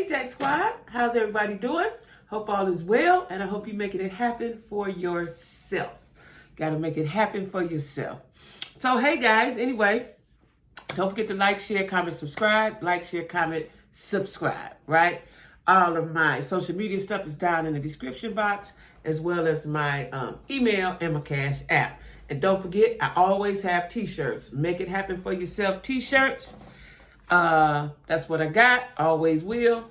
Jack Squad. How's everybody doing? Hope all is well, and I hope you're making it happen for yourself. Got to make it happen for yourself. So, hey guys, anyway, don't forget to like, share, comment, subscribe. Like, share, comment, subscribe, right? All of my social media stuff is down in the description box, as well as my email and my Cash App. And don't forget, I always have t-shirts. Make it happen for yourself t-shirts. That's what I got. Always will.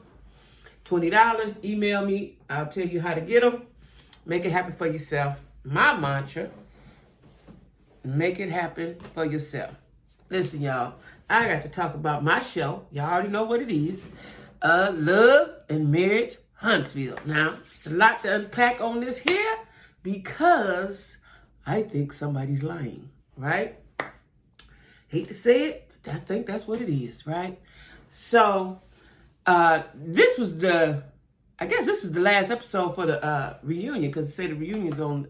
$20. Email me. I'll tell you how to get them. Make it happen for yourself. My mantra, make it happen for yourself. Listen, y'all, I got to talk about my show. Y'all already know what it is. Love and Marriage Huntsville. Now, it's a lot to unpack on this here because I think somebody's lying, right? Hate to say it, but I think that's what it is, right? So, this was the last episode for the reunion, because they say the reunion's on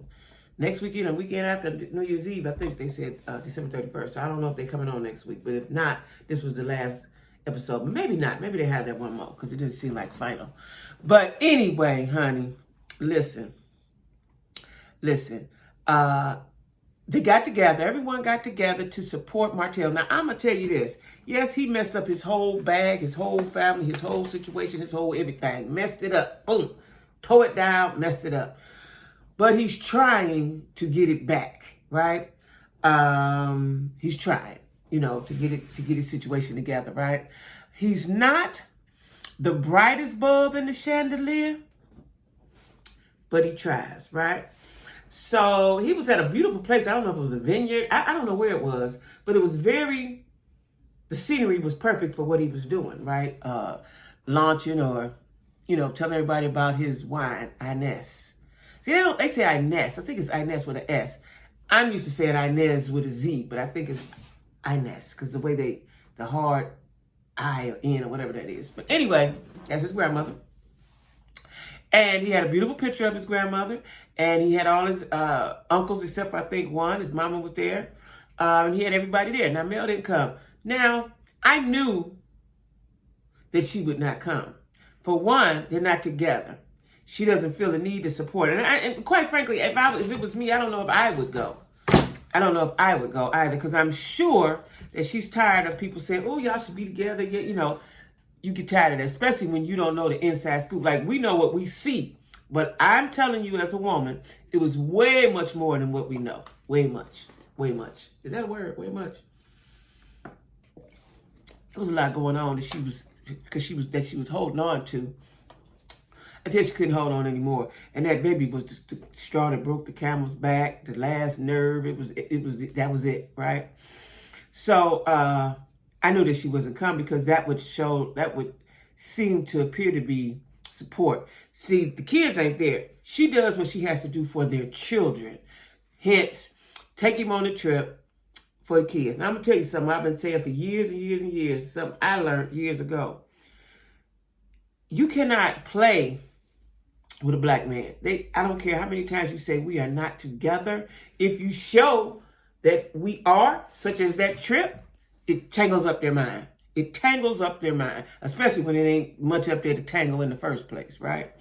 next weekend or weekend after New Year's Eve. I think they said December 31st. So I don't know if they're coming on next week, but if not, this was the last episode. But maybe not. Maybe they have that one more, because it didn't seem like final. But anyway, honey, listen. They got together. Everyone got together to support Martell. Now, I'm going to tell you this. Yes, he messed up his whole bag, his whole family, his whole situation, his whole everything. Messed it up. Boom. Tore it down, messed it up. But he's trying to get it back, right? He's trying, to get his situation together, right? He's not the brightest bulb in the chandelier, but he tries, right? So he was at a beautiful place. I don't know if it was a vineyard. I don't know where it was, but it was the scenery was perfect for what he was doing, right? Launching or, telling everybody about his wine, Inez. See, they say Inez. I think it's Inez with an S. I'm used to saying Inez with a Z, but I think it's Inez because the way the hard I or N or whatever that is. But anyway, that's his grandmother. And he had a beautiful picture of his grandmother. And he had all his uncles, except for, I think, one. His mama was there. And he had everybody there. Now, Mel didn't come. Now, I knew that she would not come. For one, they're not together. She doesn't feel the need to support. And quite frankly, if it was me, I don't know if I would go. I don't know if I would go either. Because I'm sure that she's tired of people saying, oh, y'all should be together. Yeah, you get tired of that, especially when you don't know the inside scoop. Like, we know what we see. But I'm telling you as a woman, it was way much more than what we know. Way much. Way much. Is that a word? Way much. There was a lot going on that she was holding on to until she couldn't hold on anymore. And that baby was the straw that broke the camel's back, the last nerve. That was it, right? So I knew that she wasn't coming because that would seem to appear to be support. See, the kids ain't there. She does what she has to do for their children. Hence, take him on a trip for the kids. Now, I'm going to tell you something I've been saying for years and years and years. Something I learned years ago. You cannot play with a black man. I don't care how many times you say we are not together. If you show that we are, such as that trip, it tangles up their mind. It tangles up their mind, especially when it ain't much up there to tangle in the first place, right?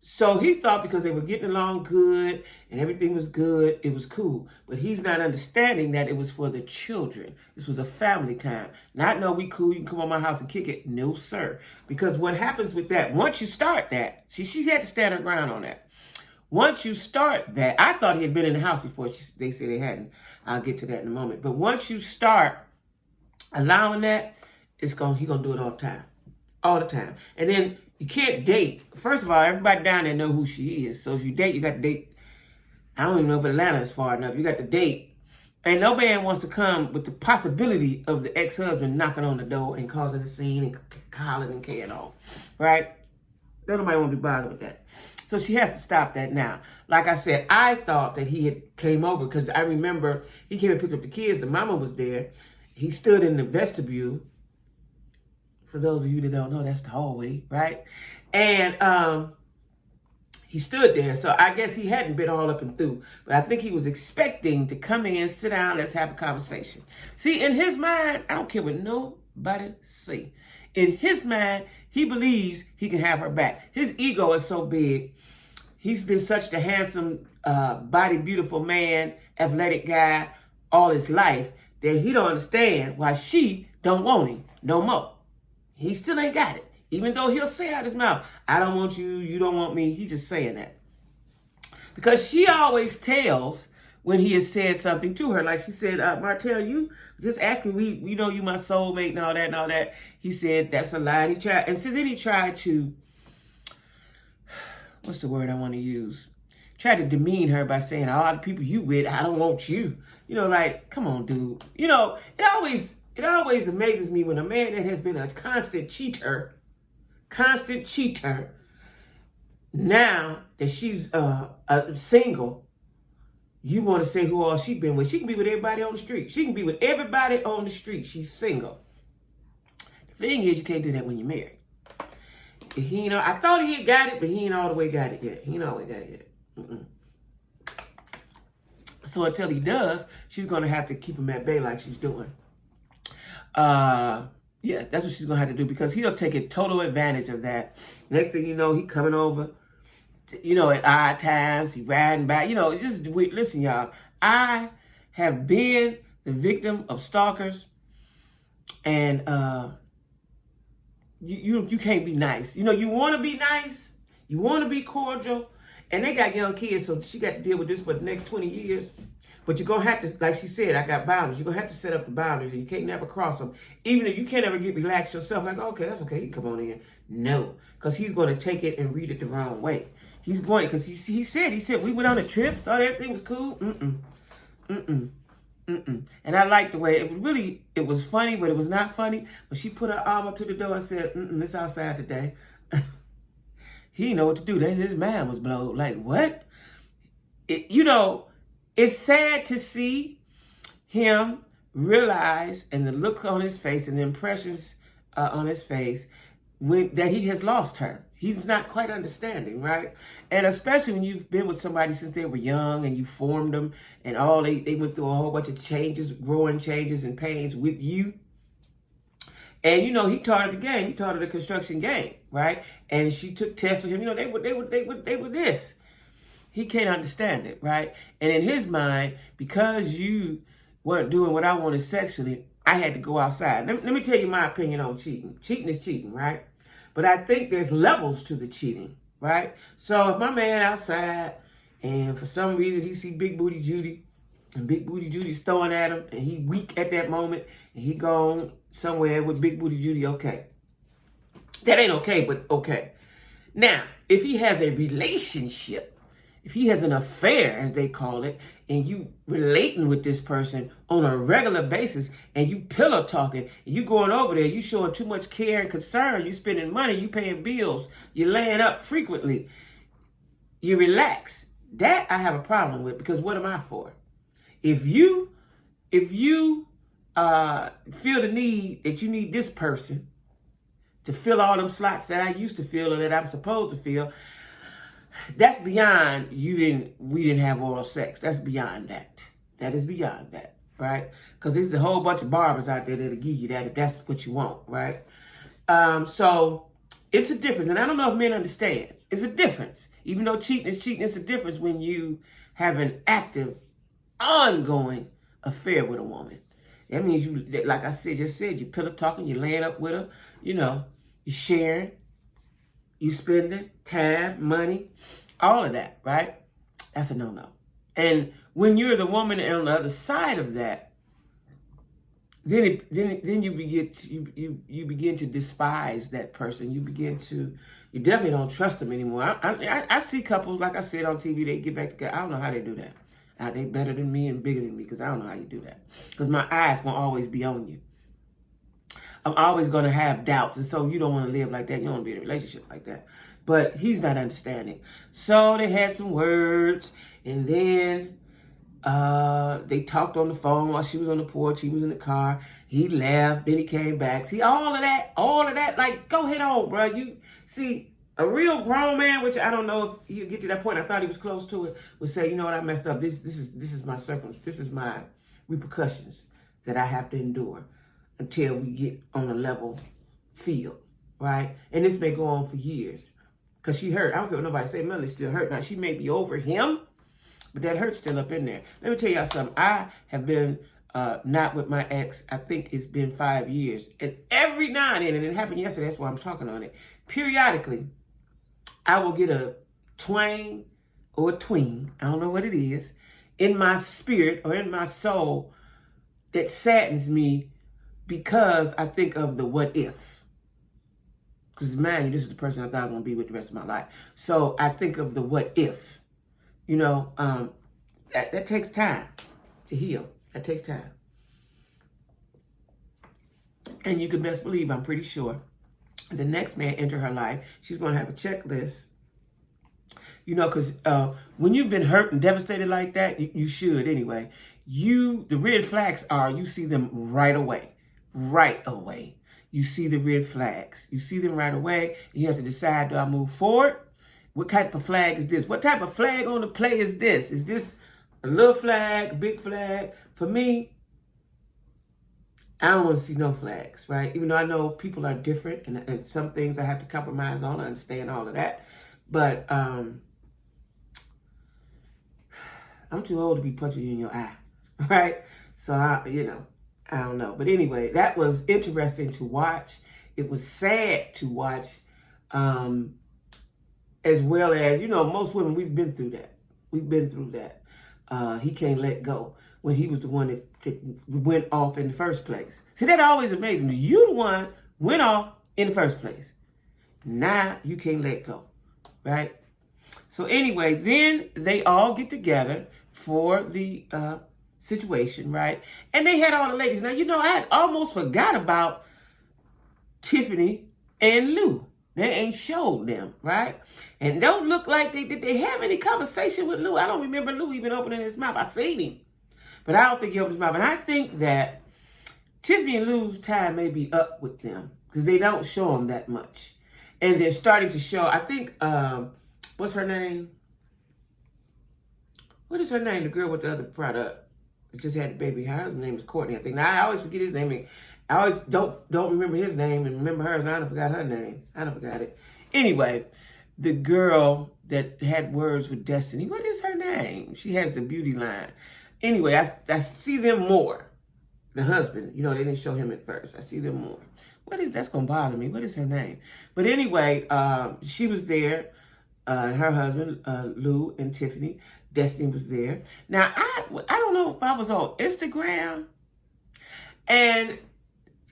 So he thought because they were getting along good and everything was good, it was cool. But he's not understanding that it was for the children. This was a family time. Not, no, we cool, you can come on my house and kick it. No, sir. Because what happens with that, once you start that, she had to stand her ground on that. Once you start that, I thought he had been in the house before. They said they hadn't. I'll get to that in a moment. But once you start allowing that, he's gonna do it all the time. And then you can't date. First of all, everybody down there know who she is. So if you date, you got to date. I don't even know if Atlanta is far enough. You got to date. And no man wants to come with the possibility of the ex-husband knocking on the door and causing a scene and hollering and carrying on, right? Nobody want to be bothered with that. So she has to stop that now. Like I said, I thought that he had came over because I remember he came and picked up the kids. The mama was there. He stood in the vestibule. For those of you that don't know, that's the hallway, right? And he stood there. So I guess he hadn't been all up and through. But I think he was expecting to come in, sit down, let's have a conversation. See, in his mind, I don't care what nobody say. In his mind, He believes he can have her back. His ego is so big. He's been such a handsome, body beautiful man, athletic guy all his life that he don't understand why she don't want him no more. He still ain't got it. Even though he'll say out his mouth, I don't want you, you don't want me. He's just saying that. Because she always tells when he has said something to her. Like she said, Martell, you just asking, we know you my soulmate and all that and all that. He said, that's a lie. And he tried, and so then he tried to, what's the word I want to use? Tried to demean her by saying, all the people you with, I don't want you. You know, like, come on, dude. You know, it always amazes me when a man that has been a constant cheater, now that she's single, you want to say who all she been with. She can be with everybody on the street. She can be with everybody on the street. She's single. The thing is, you can't do that when you're married. He, you know, I thought he had got it, but he ain't all the way got it yet. He ain't all the way got it yet. So until he does, she's going to have to keep him at bay like she's doing. Yeah, that's what she's going to have to do because he'll take a total advantage of that. Next thing you know, he coming over, you know, at odd times, he riding back. You know, just listen, y'all. I have been the victim of stalkers, and you can't be nice. You know, you want to be nice, you want to be cordial, and they got young kids, so she got to deal with this for the next 20 years. But you're going to have to, like she said, I got boundaries. You're going to have to set up the boundaries, and you can't never cross them. Even if you can't ever get relaxed yourself, like, okay, that's okay, you can come on in. No, because he's going to take it and read it the wrong way. He's going, because he said, we went on a trip, thought everything was cool. And I liked the way, it was funny, but it was not funny. But she put her arm up to the door and said, it's outside today. He didn't know what to do. His mind was blown. Like, what? You know, it's sad to see him realize, and the look on his face and the impressions on his face, that he has lost her. He's not quite understanding, right? And especially when you've been with somebody since they were young and you formed them and they went through a whole bunch of changes, growing changes and pains with you. And, you know, he taught her the game. He taught her the construction game, right? And she took tests with him. You know, they were this. He can't understand it, right? And in his mind, because you weren't doing what I wanted sexually, I had to go outside. Let me tell you my opinion on cheating. Cheating is cheating, right? But I think there's levels to the cheating, right? So if my man outside and for some reason he see Big Booty Judy and Big Booty Judy's throwing at him and he weak at that moment and he gone somewhere with Big Booty Judy, okay. That ain't okay, but okay. Now, if he has a relationship, if he has an affair, as they call it, and you relating with this person on a regular basis, and you pillow talking, and you going over there, you showing too much care and concern, you spending money, you paying bills, you're laying up frequently, you relax. That I have a problem with, because what am I for? If you feel the need that you need this person to fill all them slots that I used to fill or that I'm supposed to fill, that's beyond we didn't have oral sex. That's beyond that. That is beyond that, right? Because there's a whole bunch of barbers out there that'll give you that if that's what you want, right? So it's a difference. And I don't know if men understand. It's a difference. Even though cheating is cheating, it's a difference when you have an active, ongoing affair with a woman. That means you, like I just said, you pillow talking, you're laying up with her, you know, you're sharing. You spending time, money, all of that, right? That's a no-no. And when you're the woman on the other side of that, then you begin to despise that person. You definitely don't trust them anymore. I see couples, like I said on TV, they get back together. I don't know how they do that. They better than me and bigger than me, because I don't know how you do that. Because my eyes won't always be on you. I'm always going to have doubts. And so you don't want to live like that. You don't want to be in a relationship like that. But he's not understanding. So they had some words. And then they talked on the phone while she was on the porch. He was in the car. He left. Then he came back. See, all of that. Like, go head on, bro. You see, a real grown man, which I don't know if he'll get to that point. I thought he was close to it. Would say, you know what, I messed up. This is my circumstance. This is my repercussions that I have to endure until we get on a level field, right? And this may go on for years. Because she hurt. I don't care what nobody say, Melanie still hurt. Now, she may be over him, but that hurt's still up in there. Let me tell y'all something. I have been not with my ex, I think it's been 5 years. And every now and then, and it happened yesterday, that's why I'm talking on it. Periodically, I will get a twang or a tween, I don't know what it is, in my spirit or in my soul that saddens me because I think of the what if. Because man, this is the person I thought I was going to be with the rest of my life. So I think of the what if. You know, that takes time to heal. That takes time. And you can best believe, I'm pretty sure, the next man enter her life, she's going to have a checklist. You know, because when you've been hurt and devastated like that, you should anyway. The red flags are, you see them right away. Right away. You see the red flags. You see them right away. And you have to decide, do I move forward? What type of flag is this? What type of flag on the play is this? Is this a little flag, a big flag? For me, I don't want to see no flags, right? Even though I know people are different and some things I have to compromise on. I understand all of that. But I'm too old to be punching you in your eye, right? So, I don't know. But anyway, that was interesting to watch. It was sad to watch, as well as, most women, we've been through that. We've been through that. He can't let go when he was the one that went off in the first place. See, that always amazes me. You the one went off in the first place. Now you can't let go, right? So anyway, then they all get together for the situation, right? And they had all the ladies. Now, I had almost forgot about Tiffany and Lou. They ain't showed them, right? And don't look like did they have any conversation with Lou? I don't remember Lou even opening his mouth. I seen him, but I don't think he opened his mouth. And I think that Tiffany and Lou's time may be up with them because they don't show them that much. And they're starting to show, I think, what's her name? What is her name? The girl with the other product that just had the baby. Her name is Courtney, I think. Now, I always forget his name. I always don't remember his name and remember hers. And I don't forgot her name. I don't forgot it. Anyway, the girl that had words with Destiny. What is her name? She has the beauty line. Anyway, I see them more. The husband, they didn't show him at first. I see them more. That's going to bother me. What is her name? But anyway, she was there. Her husband, Lou and Tiffany. Destiny was there. Now, I don't know if I was on Instagram. And,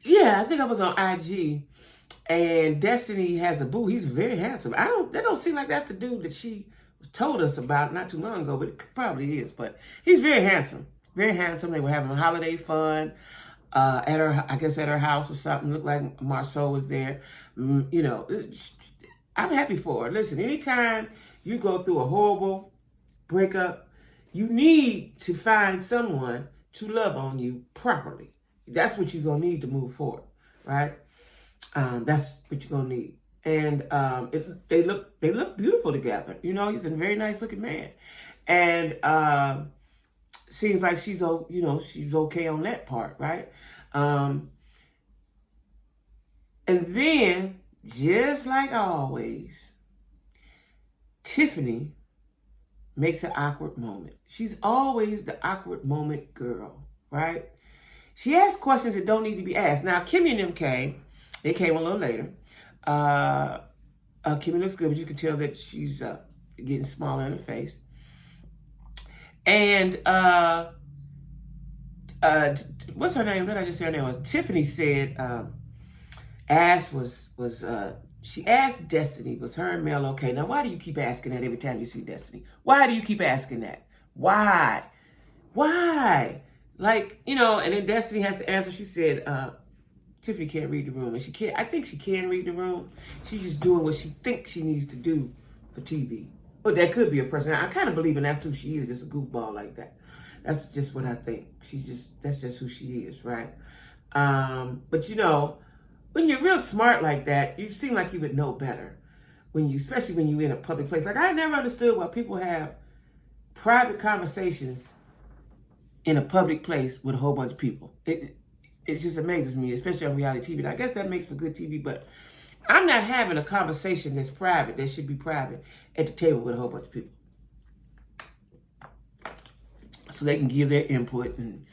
yeah, I think I was on IG. And Destiny has a boo. He's very handsome. That don't seem like that's the dude that she told us about not too long ago, but it probably is. But he's very handsome. Very handsome. They were having holiday fun at her house or something. Looked like Marsau was there. I'm happy for her. Listen, anytime you go through a horrible breakup, you need to find someone to love on you properly. That's what you're going to need to move forward, right? That's what you're going to need. And they look beautiful together. He's a very nice looking man. And seems like she's okay on that part, right? And then, just like always, Tiffany makes an awkward moment. She's always the awkward moment girl, right? She asks questions that don't need to be asked. Now, Kimmy and them came. They came a little later. Kimmy looks good, but you can tell that she's getting smaller in her face. And what's her name? What did I just say her name was? Tiffany said she asked Destiny, was her and Mel okay? Now, why do you keep asking that every time you see Destiny? Why do you keep asking that? Why? Like, and then Destiny has to answer. She said, Tiffany can't read the room. And I think she can read the room. She's just doing what she thinks she needs to do for TV. But that could be a person. I kind of believe in that's who she is, just a goofball like that. That's just what I think. That's just who she is, right? But when you're real smart like that, you seem like you would know better. Especially when you're in a public place. Like, I never understood why people have private conversations in a public place with a whole bunch of people. It just amazes me, especially on reality TV. I guess that makes for good TV, but I'm not having a conversation that's private, that should be private, at the table with a whole bunch of people. So they can give their input, and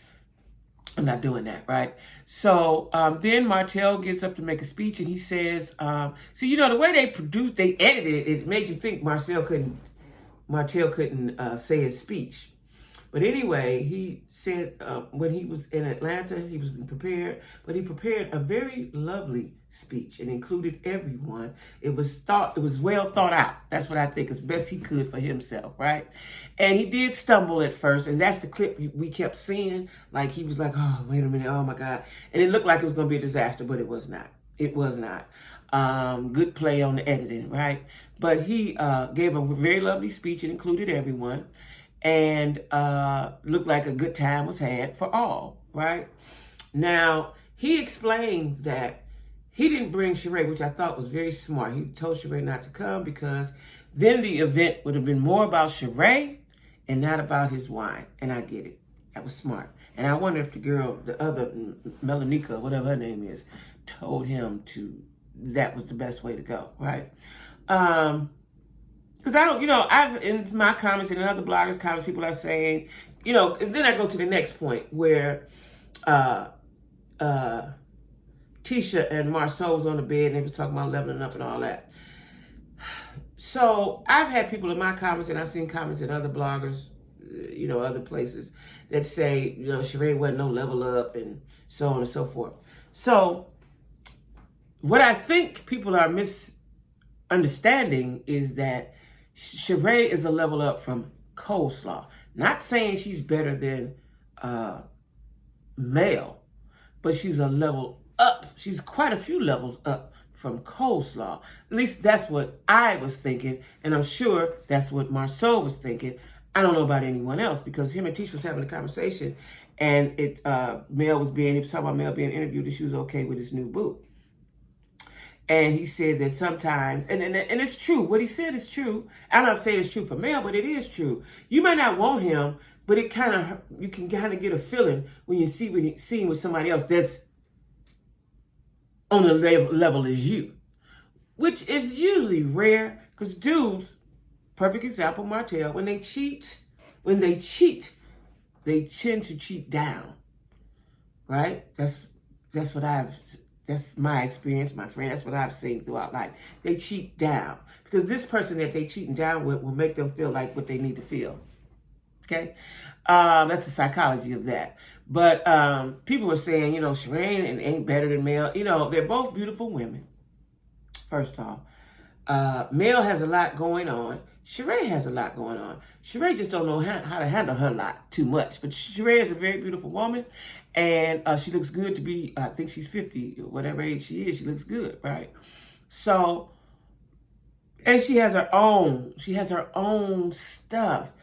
I'm not doing that, right? So then Martell gets up to make a speech, and he says, so you know, the way they edited it, it made you think Martell couldn't say his speech. But anyway, he said when he was in Atlanta, he was prepared, but he prepared a very lovely speech and included everyone. It was well thought out. That's what I think, as best he could for himself, right? And he did stumble at first, and that's the clip we kept seeing. Like, he was like, oh, wait a minute, oh my God. And it looked like it was going to be a disaster, but it was not. It was not. Good play on the editing, right? But he gave a very lovely speech and included everyone. And looked like a good time was had for all, right? Now, he explained that he didn't bring Sheree, which I thought was very smart. He told Sheree not to come because then the event would have been more about Sheree and not about his wine. And I get it. That was smart. And I wonder if the girl, the other, Melanika, whatever her name is, told him that was the best way to go, right? Because I don't, in my comments and in other bloggers' comments, people are saying, and then I go to the next point where Tisha and Marsau was on the bed and they was talking about leveling up and all that. So I've had people in my comments, and I've seen comments in other bloggers, other places that say, Sheree wasn't no level up and so on and so forth. So what I think people are misunderstanding is that Sheree is a level up from coleslaw. Not saying she's better than Mel, but she's a level up. She's quite a few levels up from coleslaw. At least that's what I was thinking, and I'm sure that's what Marsau was thinking. I don't know about anyone else, because him and Tish was having a conversation, and he was talking about Mel being interviewed, and she was okay with his new boo. And he said that sometimes, and it's true, what he said is true. I'm not saying it's true for Mel, but it is true. You might not want him, but you can kind of get a feeling when you see him with somebody else that's on the level as you, which is usually rare, because dudes, perfect example, Martell, when they cheat, they tend to cheat down, right? That's my experience, my friend. That's what I've seen throughout life. They cheat down because this person that they cheating down with will make them feel like what they need to feel. Okay? That's the psychology of that. But people were saying, Sheree ain't better than Mel. They're both beautiful women, first off. Mel has a lot going on. Sheree has a lot going on. Sheree just don't know how to handle her lot too much. But Sheree is a very beautiful woman, and she looks good to be, I think she's 50, whatever age she is, she looks good, right? So, and she has her own stuff.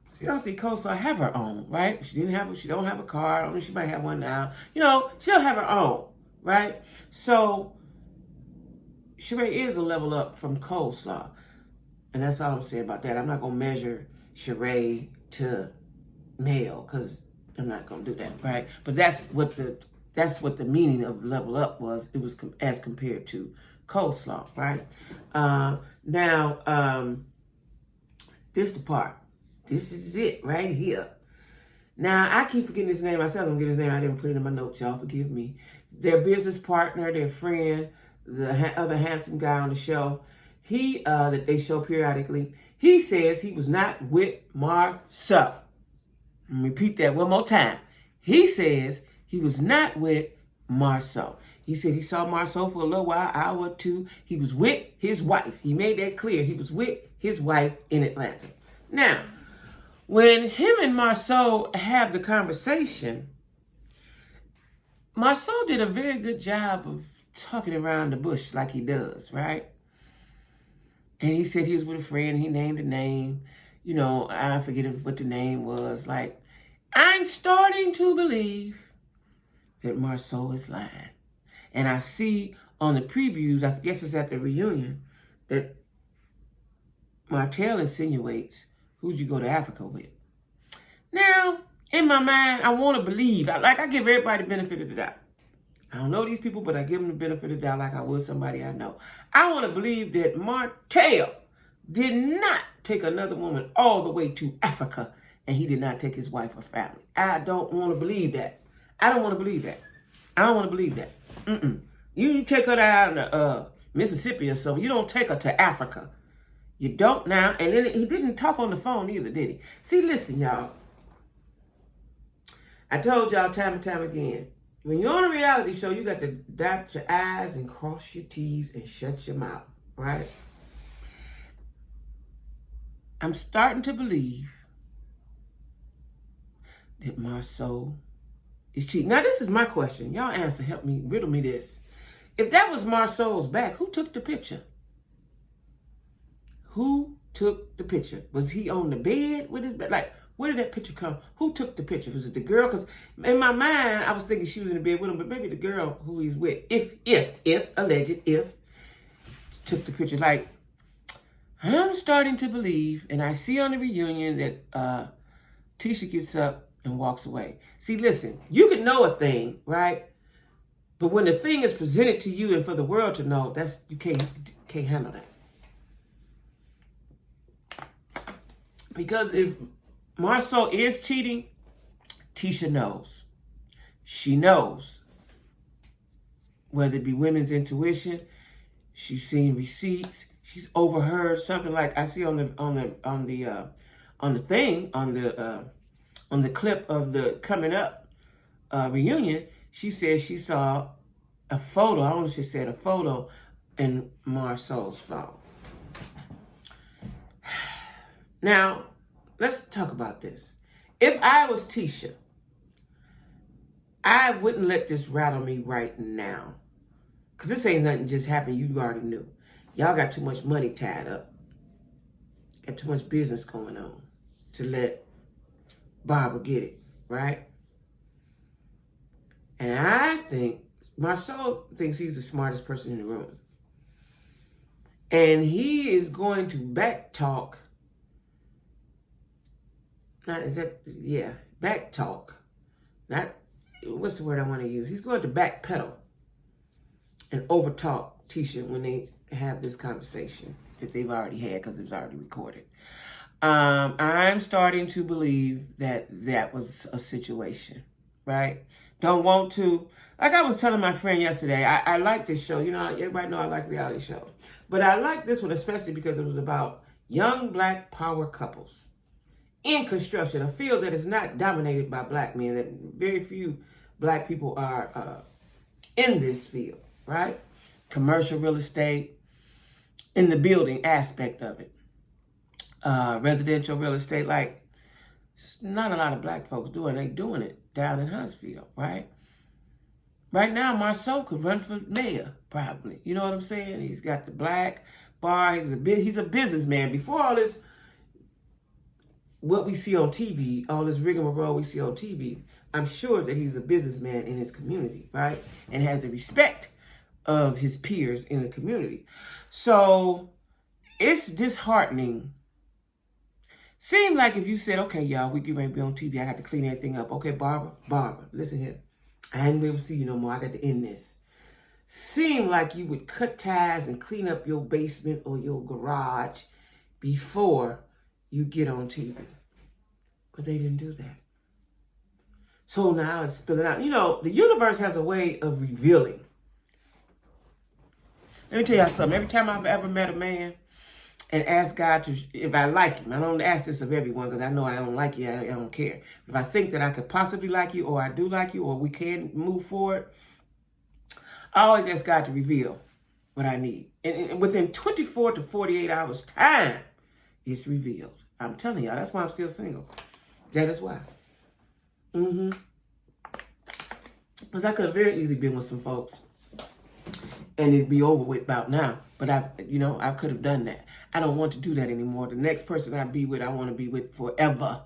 See, I don't think Coastal have her own, right? She don't have a car. I don't know, she might have one now. She don't have her own, right? So, Sheree is a level up from coleslaw. And that's all I'm saying about that. I'm not going to measure Sheree to Mel, because I'm not going to do that, right? But that's what the meaning of level up was. It was as compared to coleslaw, right? Now, this the part. This is it right here. Now, I keep forgetting his name myself. I'm going to get his name. I didn't put it in my notes, y'all. Forgive me. Their business partner, their friend, the other handsome guy on the show, that they show periodically, he says he was not with Marsau. Let me repeat that one more time. He says he was not with Marsau. He said he saw Marsau for a little while, hour or two. He was with his wife. He made that clear. He was with his wife in Atlanta. Now, when him and Marsau have the conversation, Marsau did a very good job of talking around the bush like he does, right? And he said he was with a friend. He named a name. I forget what the name was. Like, I'm starting to believe that Marsau is lying. And I see on the previews, I guess it's at the reunion, that Martell insinuates, who'd you go to Africa with? Now, in my mind, I want to believe. I give everybody the benefit of the doubt. I don't know these people, but I give them the benefit of the doubt like I would somebody I know. I want to believe that Martell did not take another woman all the way to Africa, and he did not take his wife or family. I don't want to believe that. I don't want to believe that. I don't want to believe that. You take her down to Mississippi or something. You don't take her to Africa. You don't now. And then he didn't talk on the phone either, did he? See, listen, y'all. I told y'all time and time again, when you're on a reality show, you got to dot your I's and cross your T's and shut your mouth, right? I'm starting to believe that Marsau is cheating. Now, this is my question. Y'all answer, help me, riddle me this. If that was Marsau's back, who took the picture? Who took the picture? Was he on the bed with his back? Like, where did that picture come? Who took the picture? Was it the girl? Because in my mind, I was thinking she was in the bed with him, but maybe the girl who he's with, if, took the picture. Like, I'm starting to believe, and I see on the reunion that Tisha gets up and walks away. See, listen, you can know a thing, right? But when the thing is presented to you and for the world to know, that's you can't handle that. Because if Marsau is cheating, Tisha knows. She knows. Whether it be women's intuition, she's seen receipts, she's overheard something like I see on the clip of the coming up reunion. She said she saw a photo. I don't know if she said a photo in Marsau's phone. Now, let's talk about this. If I was Tisha, I wouldn't let this rattle me right now. Because this ain't nothing just happened. You already knew. Y'all got too much money tied up. Got too much business going on to let Barbara get it, right? And I think Marsau thinks he's the smartest person in the room. And he is going to backtalk. Backtalk. Not, what's the word I want to use? He's going to backpedal and overtalk Tisha when they have this conversation that they've already had because it's already recorded. I'm starting to believe that that was a situation, right? Don't want to. Like I was telling my friend yesterday, I like this show. You know, everybody know I like reality shows. But I like this one especially because it was about young black power couples in construction, a field that is not dominated by black men, that very few black people are in this field, right? Commercial real estate, in the building aspect of it. Residential real estate, like, not a lot of black folks doing. They doing it down in Huntsville, right? Right now, Marsau could run for mayor, probably. You know what I'm saying? He's got the black bar. He's a businessman. Before all this, what we see on TV, all this rigmarole we see on TV, I'm sure that he's a businessman in his community, right? And has the respect of his peers in the community. So it's disheartening. Seemed like if you said, okay, y'all, we get ready to be on TV, I got to clean everything up. Okay, Barbara, listen here. I ain't able to see you no more. I got to end this. Seemed like you would cut ties and clean up your basement or your garage before you get on TV. But they didn't do that. So now it's spilling out. You know, the universe has a way of revealing. Let me tell y'all something. Every time I've ever met a man and asked God to, if I like him, I don't ask this of everyone because I know I don't like you, I don't care. If I think that I could possibly like you, or I do like you, or we can move forward, I always ask God to reveal what I need. And within 24 to 48 hours time, it's revealed. I'm telling y'all, that's why I'm still single. That is why. Because I could have very easily been with some folks and it'd be over with about now. But I could have done that. I don't want to do that anymore. The next person I be with, I want to be with forever,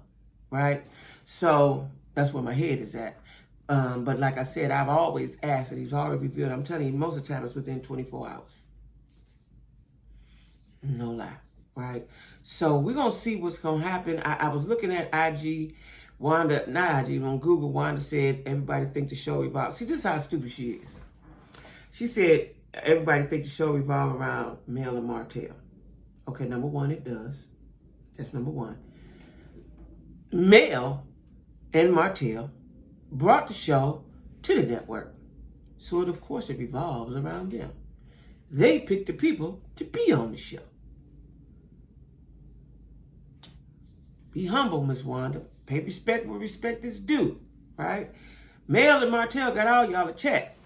right? So that's where my head is at. But like I said, I've always asked, and he's already revealed. I'm telling you, most of the time it's within 24 hours. No lie, right? So we're going to see what's going to happen. I was looking at IG Wanda, not IG, on Google, Wanda said everybody think the show revolves. See, this is how stupid she is. She said everybody think the show revolves around Mel and Martell. Okay, number one, it does. That's number one. Mel and Martell brought the show to the network. So, of course, it revolves around them. They picked the people to be on the show. Be humble, Miss Wanda. Pay respect where respect is due, right? Mel and Martell got all y'all a check.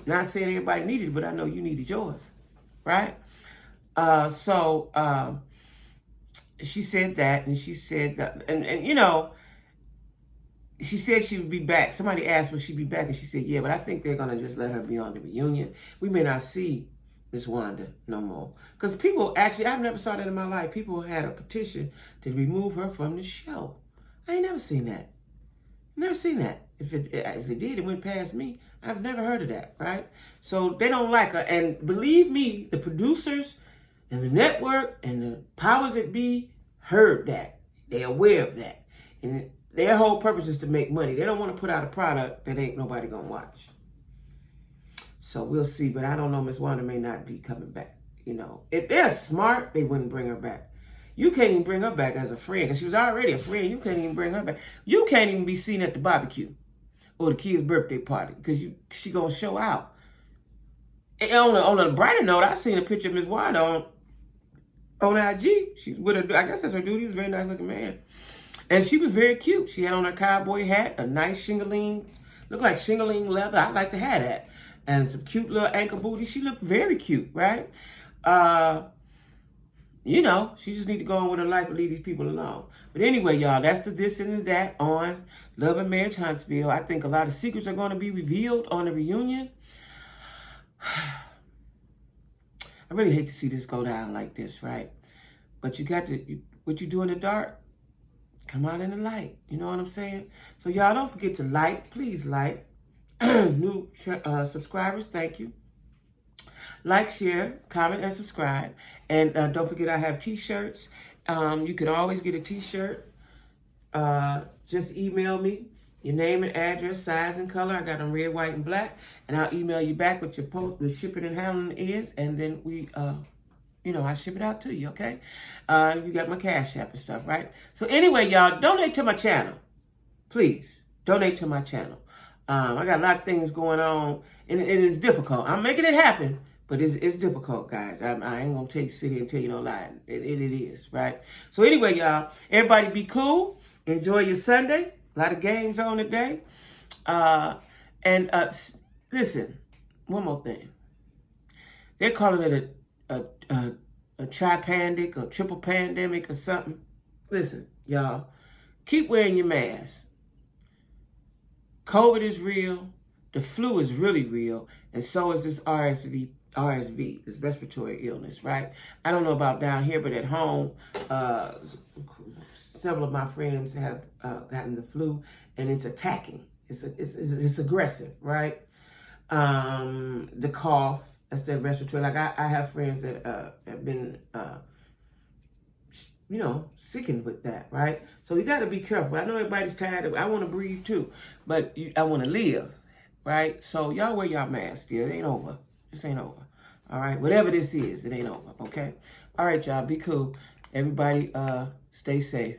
Not saying everybody needed it, but I know you needed yours, right? She said that, and she said that, and you know, she said she would be back. Somebody asked will she be back, and she said, yeah, but I think they're going to just let her be on the reunion. We may not see Miss Wanda no more. Because people, actually, I've never saw that in my life. People had a petition to remove her from the show. I ain't never seen that. Never seen that. If it did, it went past me. I've never heard of that, right? So they don't like her. And believe me, the producers and the network and the powers that be heard that. They're aware of that. And their whole purpose is to make money. They don't want to put out a product that ain't nobody going to watch. So we'll see. But I don't know. Miss Wanda may not be coming back. You know, if they're smart, they wouldn't bring her back. You can't even bring her back as a friend because she was already a friend. You can't even bring her back. You can't even be seen at the barbecue or the kid's birthday party because she going to show out. And on a brighter note, I seen a picture of Miss Wanda on IG. She's with her, I guess that's her dude. He's a very nice looking man. And she was very cute. She had on her cowboy hat, a nice shingling, looked like shingling leather. I like to have that. And some cute little ankle booty. She looked very cute, right? You know, she just need to go on with her life and leave these people alone. But anyway, y'all, that's the this and that on Love and Marriage Huntsville. I think a lot of secrets are going to be revealed on the reunion. I really hate to see this go down like this, right? But you got to, what you do in the dark, come out in the light. You know what I'm saying? So y'all don't forget to like. Please like. New subscribers, thank you. Like, share, comment, and subscribe. And don't forget I have t-shirts. You can always get a t-shirt. Just email me your name and address, size and color. I got them red, white, and black. And I'll email you back what your the shipping and handling is. And then we, I ship it out to you, okay? You got my Cash App and stuff, right? So anyway, y'all, donate to my channel. Please, donate to my channel. I got a lot of things going on, and it is difficult. I'm making it happen, but it's difficult, guys. I ain't going to sit here and tell you no lie. It is, right? So anyway, y'all, everybody be cool. Enjoy your Sunday. A lot of games on today. Listen, one more thing. They're calling it a tri-pandemic or triple pandemic or something. Listen, y'all, keep wearing your mask. COVID is real, the flu is really real, and so is this RSV, this respiratory illness, right? I don't know about down here, but at home, several of my friends have gotten the flu, and it's attacking. It's aggressive, right? The cough, that's that respiratory. Like I have friends that have been sickened with that, right? So you got to be careful. I know everybody's tired. I want to breathe too, but I want to live, right? So y'all wear y'all mask still. It ain't over. This ain't over. All right? Whatever this is, it ain't over, okay? All right, y'all. Be cool. Everybody stay safe.